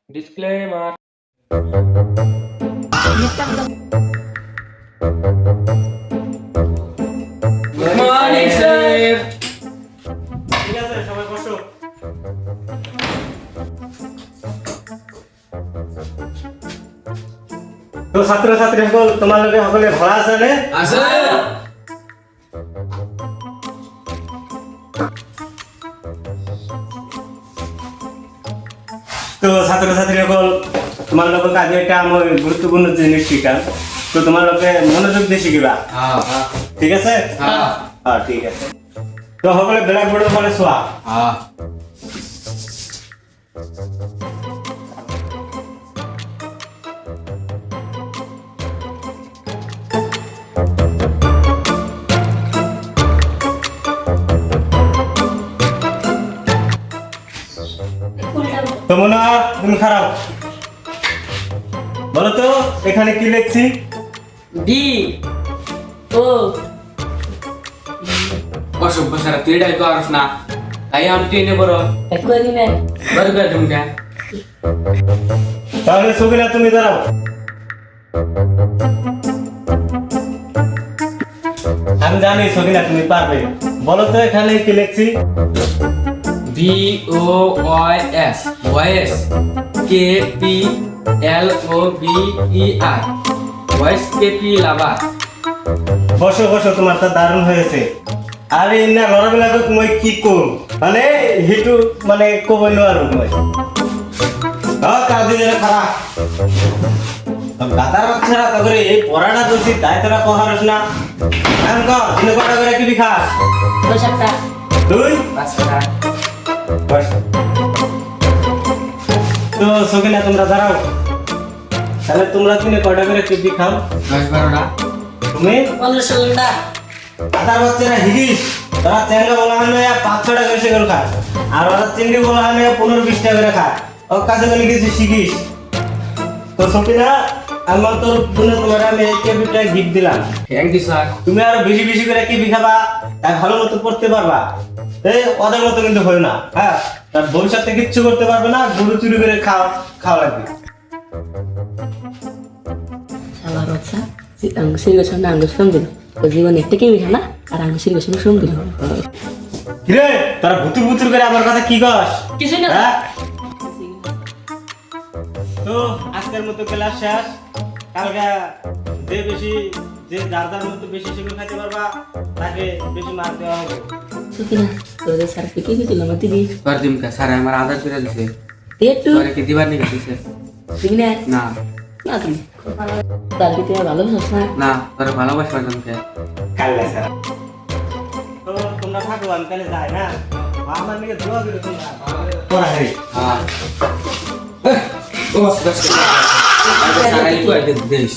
Disclaimer. Good morning, sir. ঠিক আছে সবাই বসো। তো ছাত্রছাত্রী সকল তোমার লগে সকলে ভালো আছে নে? আছে। তো ছাত্রছাত্রী সকল তোমার লগে কাজে একটা আমার গুরুত্বপূর্ণ জিনিস শিখাম। তো তোমার লগে মনোযোগ দিয়ে শিখিবা। হ্যাঁ ঠিক আছে? হ্যাঁ হ্যাঁ ঠিক আছে। তো সকলে ব্ল্যাক বোর্ডের উপরে শোয়া। হ্যাঁ। তো মনে হয় তুমি খারাপ বলো তো এখানে কি লিখছি? ডি ও অসভ্য সারা তুই এটাই করস না তাই আমি টেনে বড় একই দিনে বড় করে তুমি কেন তাহলে সবিনা তুমি দাঁড়াও। আমি জানি সবিনা তুমি পারবে বলো তো এখানে কি লিখছি? B O Y S voice কে P L O B E R voice কে পি লাভার বসো বসো তোমার তো দারুণ হয়েছে। আরে না লড়াবেলা মই কি করব মানে হিটু মানে কবই নোৱাৰো মই কাজে খারাপ দাদার বাচ্চারা তারপরে এই পড়াটা দোষী তাই তোরা কহারস না আমি দিনে কটা করে কি খাস? বৈশাখটা তুই বাচ্চারা বস। তো সকিনা তোমরা দাঁড়াও তাহলে তোমরা দিনে কটা করে কি খাও? 10-12টা তুমি 15-16টা দাদার বাচ্চারা হিরিস তারা চেঙ্গা বলা হয় না 5-6টা করে সেগুলো খায় আর ওরা চিংড়ি বলা হয় না 15-20টা করে খায় ওর কাছে গেলে কিছু শিখিস। তো সকিনা আমার তোর বোনে তোমার আমি এই কেবিটা গিফট দিলাম। থ্যাংক ইউ স্যার তুমি আরো বেশি বেশি করে কি খাবা তাই ভালো মতো পড়তে পারবা। এই ওদের মতো কিন্তু হয় না হ্যাঁ তার ভবিষ্যতে কিচ্ছু করতে পারবে না গরু চুরি করে খাওয়া লাগবে। শালার বাচ্চা আঙ্গুসির গেছে না আঙ্গুসির দিল ও জীবনে একটা কেউ না আর আঙ্গুসির গেছে না শুন দিল কিরে তোরা ভুতুর ভুতুর করে আমার কথা কি কস? কিছুই না হ্যাঁ তো আজকের মতো ক্লাস শেষ। কালকে যে যার যার মতো বেশি সেগুলো খাইতে পারবা তাকে বেশি মার্ক দেওয়া হবে। সুকিনা তোদের স্যার কি দিল আমার দিদি তোর দিমকা স্যার আমার আধার করে দিছে একটু তোরে কি দিবার নি দিছে দিবি না না না তুমি তার কি তুই ভালোবাসিস না না তোরে ভালোবাসবার জন্য কাল্লা স্যার তো তোমরা থাকো আমি তাহলে যাই না আমার নিয়ে দোয়া করে তোমরা পড়া হই। হ্যাঁ ও বাস বাস আগে সারাই তো আগে দিস